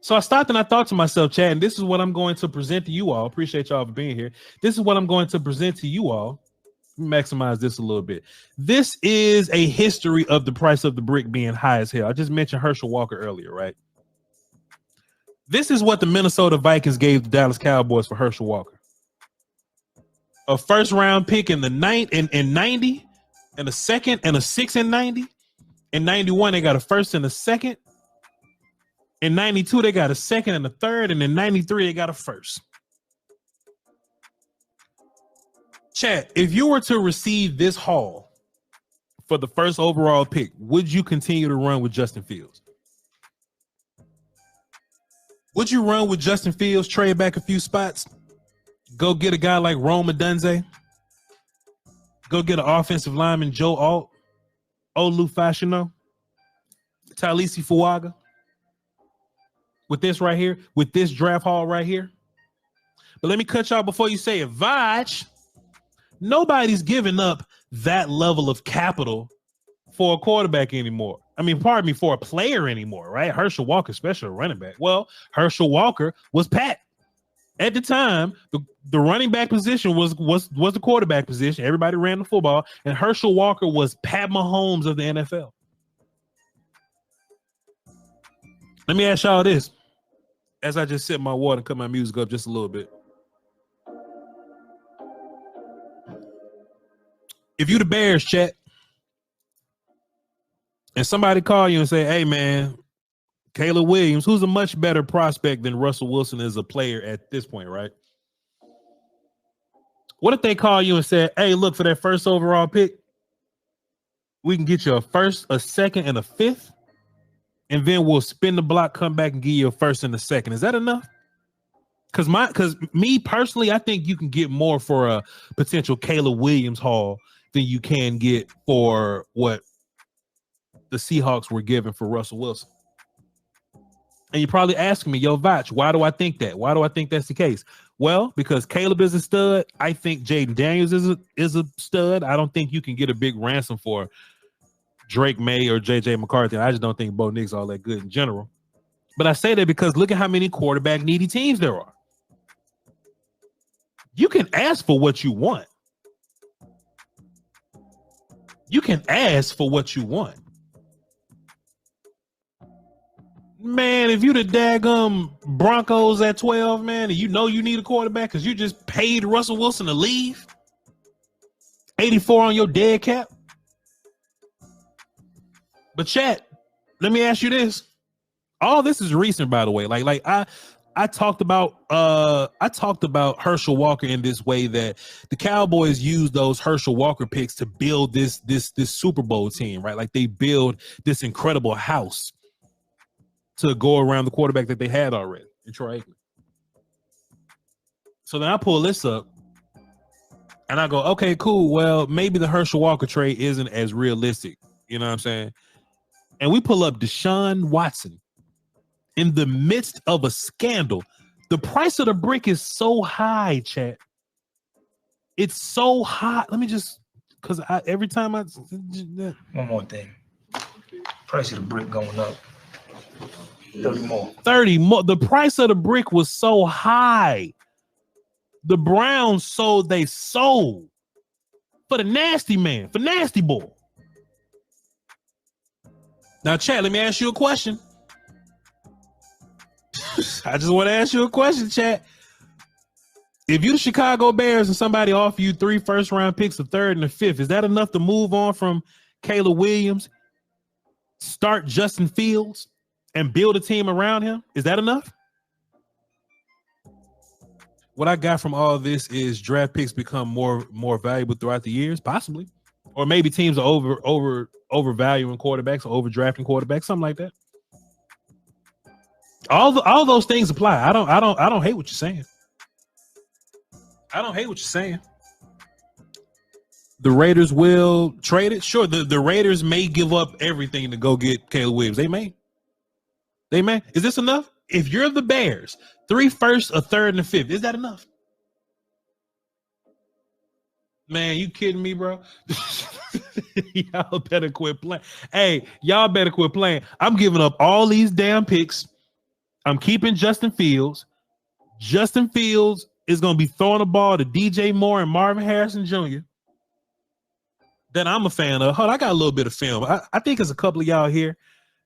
So I stopped and I thought to myself, Chad, and this is what I'm going to present to you all. Appreciate y'all for being here. This is what I'm going to present to you all. Maximize this a little bit. This is a history of the price of the brick being high as hell. I just mentioned Herschel Walker earlier, right? This is what the Minnesota Vikings gave the Dallas Cowboys for Herschel Walker. A first round pick in the 90, and a second and a 6 in 90. In 91, they got a first and a second. In 92, they got a second and a third. And in 93, they got a first. Chat, if you were to receive this haul for the first overall pick, would you continue to run with Justin Fields? Would you run with Justin Fields, trade back a few spots, go get a guy like Rome Odunze, go get an offensive lineman, Joe Alt, Olu Fashino, Talisi Fuaga, with this right here, with this draft haul right here? But let me cut y'all before you say it. Voch, nobody's giving up that level of capital for a quarterback anymore. I mean, pardon me, for a player anymore, right? Herschel Walker, especially a running back. Well, Herschel Walker was Pat. At the time, the running back position was the quarterback position. Everybody ran the football, and Herschel Walker was Pat Mahomes of the NFL. Let me ask y'all this, as I just sip my water and cut my music up just a little bit. If you the Bears, chat, and somebody call you and say, hey, man, Caleb Williams, who's a much better prospect than Russell Wilson as a player at this point, right? What if they call you and say, hey, look, for that first overall pick, we can get you a first, a second, and a fifth, and then we'll spin the block, come back, and give you a first and a second. Is that enough? Because me personally, I think you can get more for a potential Caleb Williams haul than you can get for what the Seahawks were given for Russell Wilson. And you're probably asking me, yo, Voch, why do I think that? Why do I think that's the case? Well, because Caleb is a stud. I think Jaden Daniels is a stud. I don't think you can get a big ransom for Drake May or J.J. McCarthy. I just don't think Bo Nix all that good in general. But I say that because look at how many quarterback needy teams there are. You can ask for what you want. You can ask for what you want. Man, if you the daggum Broncos at 12, man, and you know you need a quarterback because you just paid Russell Wilson to leave, 84 on your dead cap. But chat, let me ask you this. All this is recent, by the way. Like I talked about Herschel Walker in this way that the Cowboys used those Herschel Walker picks to build this Super Bowl team, right? Like they build this incredible house to go around the quarterback that they had already in Troy Aikman. So then I pull this up and I go, okay, cool. Well, maybe the Herschel Walker trade isn't as realistic. You know what I'm saying? And we pull up Deshaun Watson in the midst of a scandal. The price of the brick is so high, chat. It's so high. Let me just, because every time I... One more thing. Price of the brick going up. 30 more. 30 more. The price of the brick was so high. The Browns sold for the nasty man, for nasty boy. Now, chat, let me ask you a question. I just want to ask you a question, chat. If you the Chicago Bears and somebody offer you 3 first-round picks, a third and a fifth, is that enough to move on from Caleb Williams, start Justin Fields, and build a team around him? Is that enough? what I got from all this is draft picks become more valuable throughout the years, possibly, or maybe teams are overvaluing quarterbacks or overdrafting quarterbacks, something like that. All those things apply. I don't hate what you're saying. I don't hate what you're saying. The Raiders will trade it. Sure, the Raiders may give up everything to go get Caleb Williams. They may. Is this enough? If you're the Bears, 3 firsts, a third, and a fifth, is that enough? Man, you kidding me, bro? Y'all better quit playing. Hey, y'all better quit playing. I'm giving up all these damn picks. I'm keeping Justin Fields. Justin Fields is going to be throwing the ball to DJ Moore and Marvin Harrison Jr. that I'm a fan of. Hold on, I got a little bit of film. I think there's a couple of y'all here,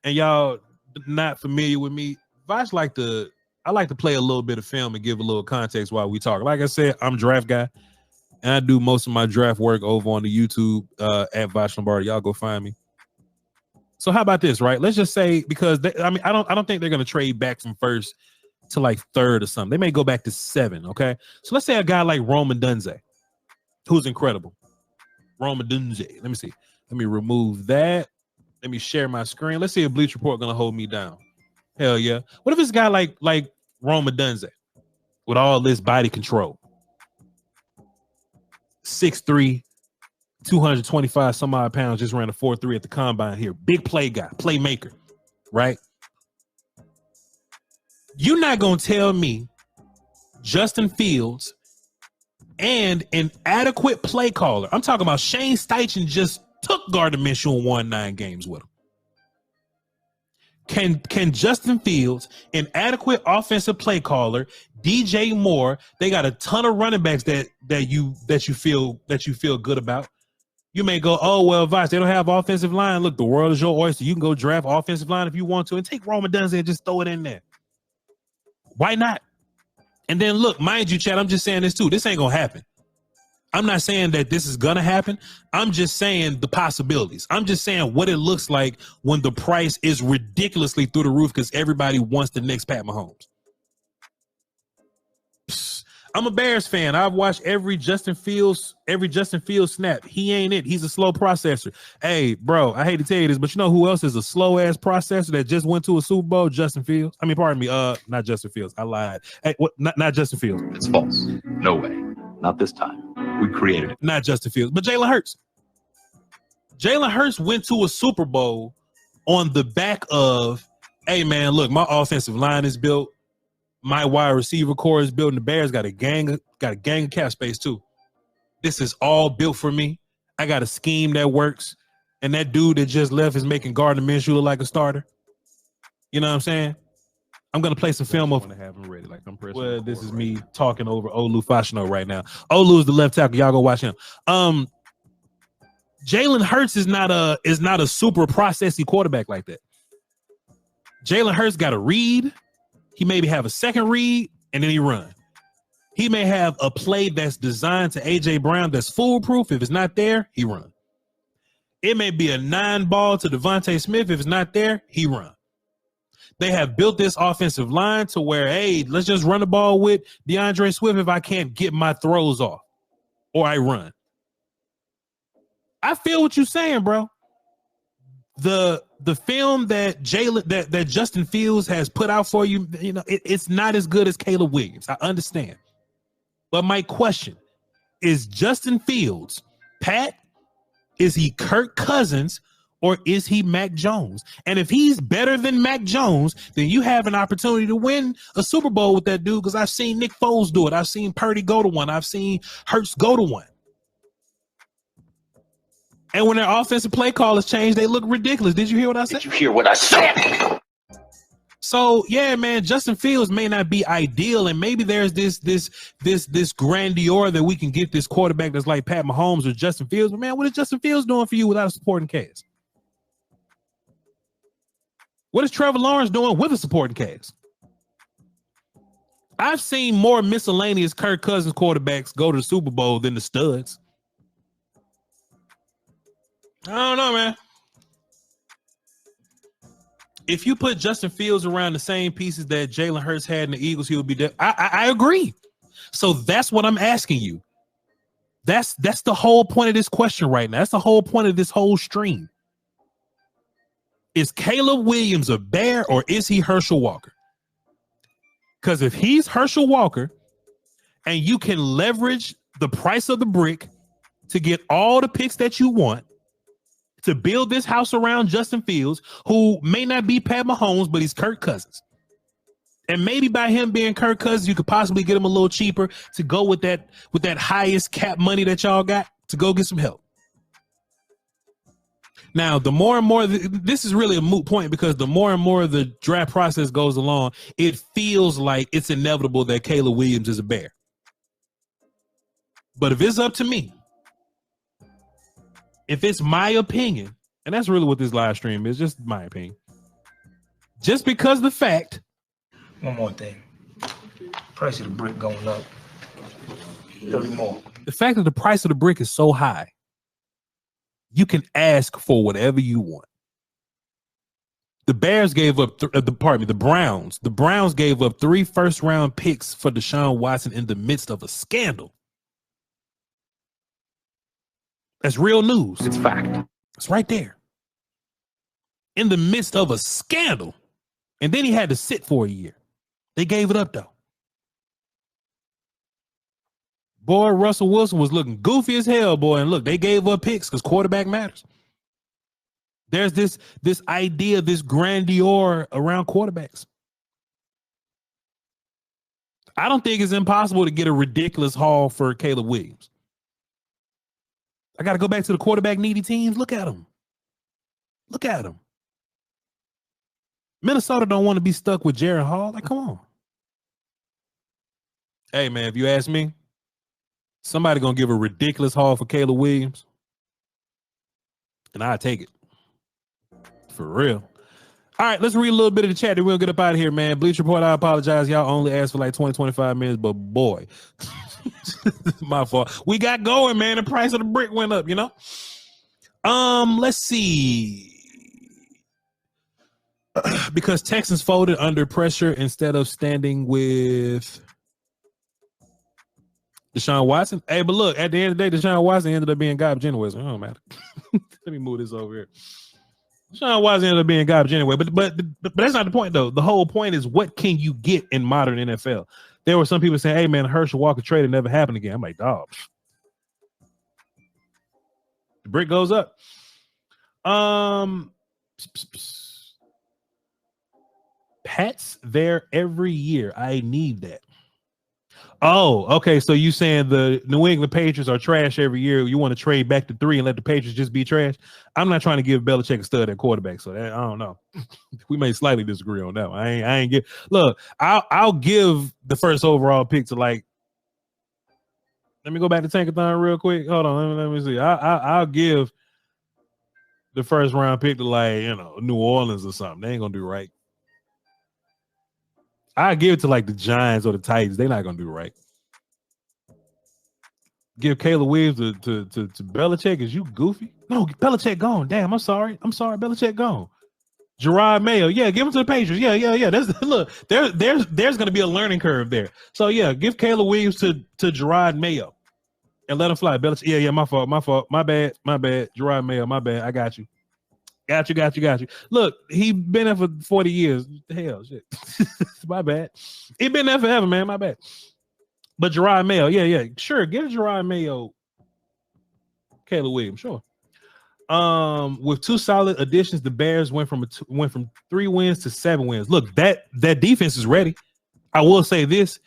and y'all not familiar with me. I like to play a little bit of film and give a little context while we talk. Like I said, I'm a draft guy, and I do most of my draft work over on the YouTube at Voch Lombardi. Y'all go find me. So how about this, right? Let's just say, because I don't think they're going to trade back from first to like third or something. They may go back to 7. Okay, so let's say a guy like Roman Dunze, who's incredible. Roman Dunze. Let me see. Let me remove that. Let me share my screen. Let's see if Bleach Report going to hold me down. Hell yeah. What if this guy like Roman Dunze with all this body control, 6'3", 225 some odd pounds, just ran a 4.3 at the combine here. Big play guy, playmaker, right? You're not going to tell me Justin Fields and an adequate play caller. I'm talking about Shane Steichen just took Gardner Minshew and won 9 games with him. Can Justin Fields, an adequate offensive play caller, DJ Moore, they got a ton of running backs that you feel good about. You may go, oh well, Voch, they don't have offensive line. Look, the world is your oyster. You can go draft offensive line if you want to, and take Roman Dunze and just throw it in there. Why not? And then look, mind you, Chad, I'm just saying this too. This ain't gonna happen. I'm not saying that this is going to happen. I'm just saying the possibilities. I'm just saying what it looks like when the price is ridiculously through the roof because everybody wants the next Pat Mahomes. I'm a Bears fan. I've watched every Justin Fields snap. He ain't it. He's a slow processor. Hey, bro, I hate to tell you this, but you know who else is a slow-ass processor that just went to a Super Bowl? Justin Fields. I mean, pardon me. Not Justin Fields. I lied. Hey, what? Not Justin Fields. It's false. No way. Not this time. We created it. Not Justin Fields, but Jalen Hurts. Jalen Hurts went to a Super Bowl on the back of, hey, man, look, my offensive line is built. My wide receiver core is built, and the Bears got a gang of cap space, too. This is all built for me. I got a scheme that works, and that dude that just left is making Gardner Minshew look like a starter. You know what I'm saying? I'm going to play some film over. I have him ready. Like I'm pressing. Well, this is me talking over Olu Fashino right now. Olu is the left tackle. Y'all go watch him. Jalen Hurts is not a super processy quarterback like that. Jalen Hurts got a read. He maybe have a second read, and then he run. He may have a play that's designed to A.J. Brown that's foolproof. If it's not there, he run. It may be a 9-ball to Devontae Smith. If it's not there, he run. They have built this offensive line to where, hey, let's just run the ball with DeAndre Swift if I can't get my throws off or I run. I feel what you're saying, bro. The film that Justin Fields has put out for you, you know, it's not as good as Caleb Williams. I understand. But my question is, Justin Fields, Pat, is he Kirk Cousins or is he Mac Jones? And if he's better than Mac Jones, then you have an opportunity to win a Super Bowl with that dude, because I've seen Nick Foles do it. I've seen Purdy go to one. I've seen Hurts go to one. And when their offensive play callers change, they look ridiculous. Did you hear what I said? Did you hear what I said? So yeah, man, Justin Fields may not be ideal, and maybe there's this grandeur that we can get this quarterback that's like Pat Mahomes or Justin Fields. But man, what is Justin Fields doing for you without a supporting cast? What is Trevor Lawrence doing with a supporting cast? I've seen more miscellaneous Kirk Cousins quarterbacks go to the Super Bowl than the studs. I don't know, man. If you put Justin Fields around the same pieces that Jalen Hurts had in the Eagles, he would be dead. I agree. So that's what I'm asking you. That's the whole point of this question right now. That's the whole point of this whole stream. Is Caleb Williams a bear or is he Herschel Walker? Because if he's Herschel Walker and you can leverage the price of the brick to get all the picks that you want to build this house around Justin Fields, who may not be Pat Mahomes, but he's Kirk Cousins. And maybe by him being Kirk Cousins, you could possibly get him a little cheaper to go with that highest cap money that y'all got to go get some help. Now, the more and more, this is really a moot point because the more and more the draft process goes along, it feels like it's inevitable that Caleb Williams is a bear. But if it's up to me, if it's my opinion, and that's really what this live stream is, just my opinion, just because the fact. One more thing. Price of the brick going up. 30 more. The fact that the price of the brick is so high, you can ask for whatever you want. The Bears gave up, the Browns. The Browns gave up 3 first-round picks for Deshaun Watson in the midst of a scandal. That's real news. It's fact. It's right there. In the midst of a scandal. And then he had to sit for a year. They gave it up, though. Boy, Russell Wilson was looking goofy as hell, boy. And look, they gave up picks because quarterback matters. There's this idea, this grandeur around quarterbacks. I don't think it's impossible to get a ridiculous haul for Caleb Williams. I got to go back to the quarterback needy teams. Look at them. Look at them. Minnesota don't want to be stuck with Jared Hall. Like, come on. Hey, man, if you ask me, somebody going to give a ridiculous haul for Caleb Williams, and I'll take it. For real. All right, let's read a little bit of the chat, and we'll get up out of here, man. Bleach Report, I apologize. Y'all only asked for like 20, 25 minutes, but boy, my fault. We got going, man. The price of the brick went up, you know? Let's see. Because Texans folded under pressure instead of standing with Deshaun Watson. Hey, but look, at the end of the day, Deshaun Watson ended up being garbage anyway, so it don't matter. Let me move this over here. Deshaun Watson ended up being garbage anyway, but that's not the point, though. The whole point is, what can you get in modern NFL? There were some people saying, hey, man, Herschel Walker trade never happened again. I'm like, dog. The brick goes up. Pat's there every year. I need that. Oh, okay. So you saying the New England Patriots are trash every year? You want to trade back to 3 and let the Patriots just be trash? I'm not trying to give Belichick a stud at quarterback, so that, I don't know. We may slightly disagree on that one. I ain't get. Look, I'll give the first overall pick to like. Let me go back to Tankathon real quick. Hold on, let me see. I'll give the first round pick to like New Orleans or something. They ain't gonna do right. I give it to like the Giants or the Titans. They're not gonna do right. Give Caleb Williams to Belichick. Is you goofy? No, Belichick gone. Damn, I'm sorry. Belichick gone. Gerard Mayo. Yeah, give him to the Patriots. Yeah. Look, there's gonna be a learning curve there. So yeah, give Caleb Williams to Gerard Mayo and let him fly. Belichick. Yeah, my fault. My bad. Gerard Mayo, my bad. I got you. Got you. Look, he been there for 40 years. What the hell, shit. My bad. He been there forever, man. My bad. But Gerard Mayo, yeah, sure. Give Gerard Mayo Caleb Williams, sure. With 2 solid additions, the Bears went from 3 wins to 7 wins. Look, that defense is ready. I will say this: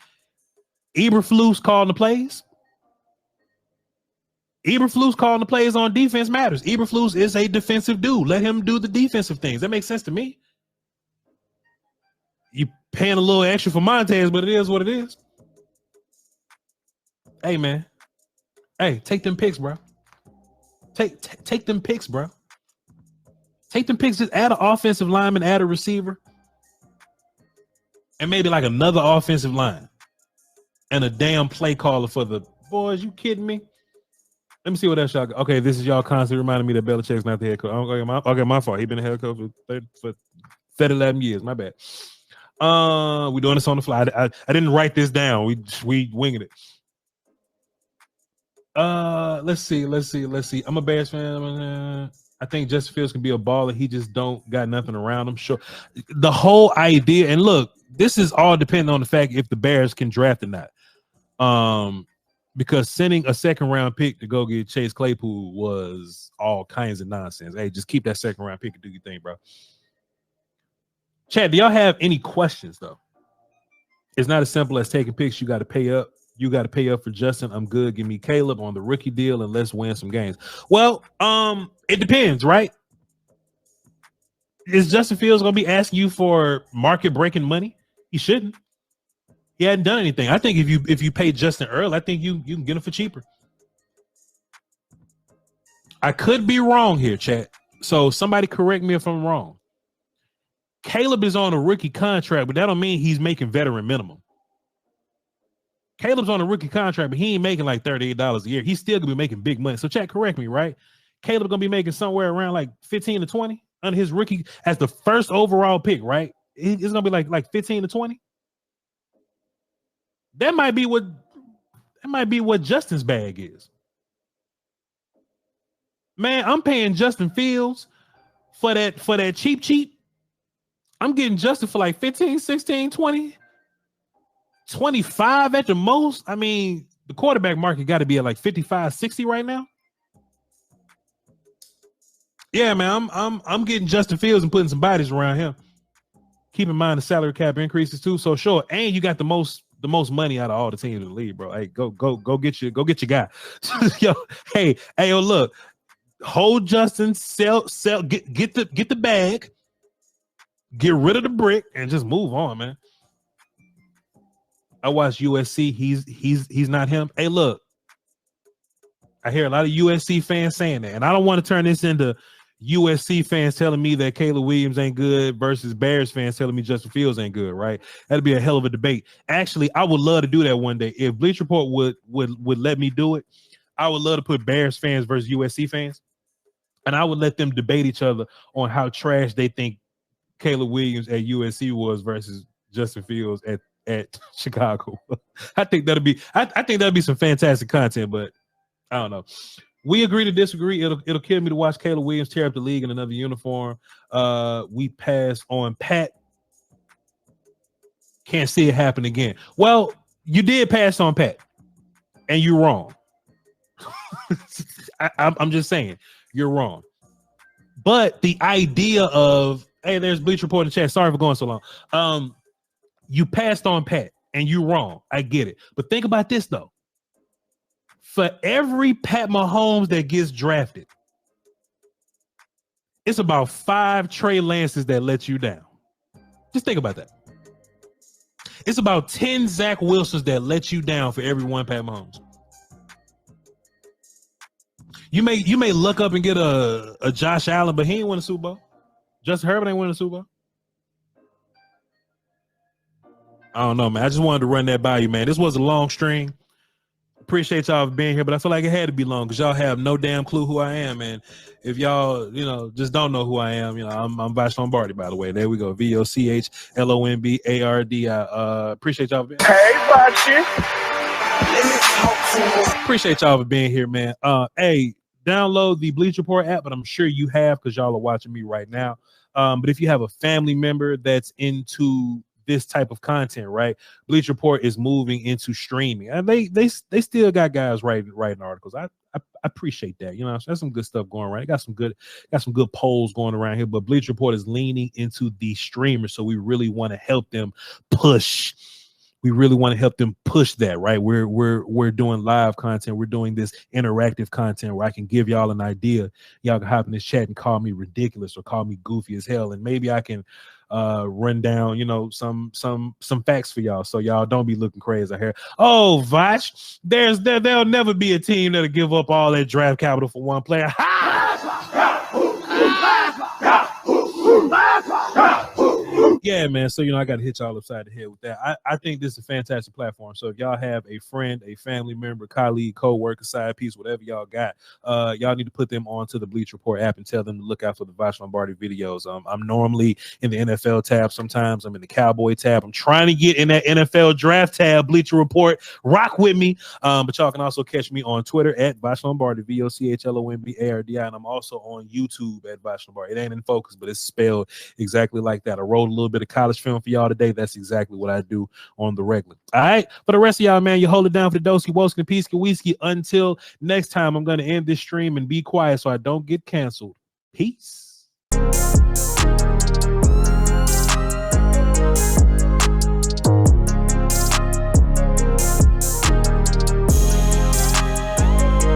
Eberflus calling the plays. Eberflus calling the plays on defense matters. Eberflus is a defensive dude. Let him do the defensive things. That makes sense to me. You paying a little extra for Montez, but it is what it is. Hey, man. Hey, take them picks, bro. Take them picks, bro. Take them picks. Just add an offensive lineman, add a receiver, and maybe like another offensive line and a damn play caller for the boys. You kidding me? Let me see what else y'all got. Okay, this is y'all constantly reminding me that Belichick's not the head coach. Okay, my fault. He's been the head coach for 11 years. My bad. We're doing this on the fly. I didn't write this down. We winging it. Let's see. I'm a Bears fan. I think Justin Fields can be a baller. He just don't got nothing around him. Sure. The whole idea, and look, this is all depending on the fact if the Bears can draft or not. Because sending a second round pick to go get Chase Claypool was all kinds of nonsense. Hey, just keep that second round pick and do your thing, bro. Chad, do y'all have any questions though? It's not as simple as taking picks. You got to pay up. You got to pay up for Justin. I'm good. Give me Caleb on the rookie deal and let's win some games. Well, it depends, right? Is Justin Fields going to be asking you for market breaking money? He shouldn't. He hadn't done anything. I think if you pay Justin early, I think you can get him for cheaper. I could be wrong here, chat. So somebody correct me if I'm wrong. Caleb is on a rookie contract, but that don't mean he's making veteran minimum. Caleb's on a rookie contract, but he ain't making like $38 a year. He's still gonna be making big money. So chat, correct me, right? Caleb gonna be making somewhere around like 15 to 20 under his rookie as the first overall pick, right? It's gonna be like 15 to 20. That might be what Justin's bag is. Man, I'm paying Justin Fields for that cheap. I'm getting Justin for like 15, 16, 20. 25 at the most. I mean, the quarterback market got to be at like 55, 60 right now. Yeah, man, I'm getting Justin Fields and putting some bodies around him. Keep in mind the salary cap increases too. So sure, and you got the most money out of all the teams in the league, bro. Hey, go get your guy. yo, look, hold Justin, sell, get the bag, get rid of the brick, and just move on, man. I watched USC. He's not him. Hey, look, I hear a lot of USC fans saying that, and I don't want to turn this into USC fans telling me that Caleb Williams ain't good versus Bears fans telling me Justin Fields ain't good, right? That'd be a hell of a debate. Actually, I would love to do that one day. If Bleacher Report would let me do it, I would love to put Bears fans versus USC fans, and I would let them debate each other on how trash they think Caleb Williams at USC was versus Justin Fields at Chicago. I think that'd be some fantastic content, but I don't know. We agree to disagree. It'll kill me to watch Caleb Williams tear up the league in another uniform. We pass on Pat. Can't see it happen again. Well, you did pass on Pat, and you're wrong. I'm just saying you're wrong. But the idea of, hey, there's Bleach Report in the chat. Sorry for going so long. You passed on Pat, and you're wrong. I get it. But think about this, though. For every Pat Mahomes that gets drafted, it's about 5 Trey Lances that let you down. Just think about that. It's about 10 Zach Wilsons that let you down for every one Pat Mahomes. You may look up and get a Josh Allen, but he ain't win a Super Bowl. Justin Herbert ain't win a Super Bowl. I don't know, man. I just wanted to run that by you, man. This was a long string. Appreciate y'all for being here, but I feel like it had to be long because y'all have no damn clue who I am. And if y'all, just don't know who I am, I'm Voch Lombardi, by the way. There we go. VOCHLOMBARDI. Appreciate y'all for being here. Hey, Voch. Appreciate y'all for being here, man. Hey, download the Bleach Report app, but I'm sure you have because y'all are watching me right now. But if you have a family member that's into this type of content, right? Bleach Report is moving into streaming, and they still got guys writing articles. I appreciate that. That's some good stuff going around. Got some good polls going around here. But Bleach Report is leaning into the streamers, so we really want to help them push. We really want to help them push that, right? We're doing live content. We're doing this interactive content where I can give y'all an idea. Y'all can hop in this chat and call me ridiculous or call me goofy as hell, and maybe I can run down some facts for y'all so y'all don't be looking crazy out here. Oh, Voch, there'll never be a team that'll give up all that draft capital for one player. Yeah, man. So, I got to hit y'all upside the head with that. I think this is a fantastic platform. So if y'all have a friend, a family member, colleague, co-worker, side piece, whatever y'all got, y'all need to put them onto the Bleach Report app and tell them to look out for the Voch Lombardi videos. I'm normally in the NFL tab. Sometimes I'm in the Cowboy tab. I'm trying to get in that NFL draft tab, Bleacher Report. Rock with me. But y'all can also catch me on Twitter at Voch Lombardi, VOCHLOMBARDI. And I'm also on YouTube at Voch Lombardi. It ain't in focus, but it's spelled exactly like that. I wrote a little bit of college film for y'all today. That's exactly what I do on the regular. All right. For the rest of y'all, man, you hold it down for the Dosey Woski and Peasky Whiskey. Until next time, I'm going to end this stream and be quiet so I don't get canceled. Peace.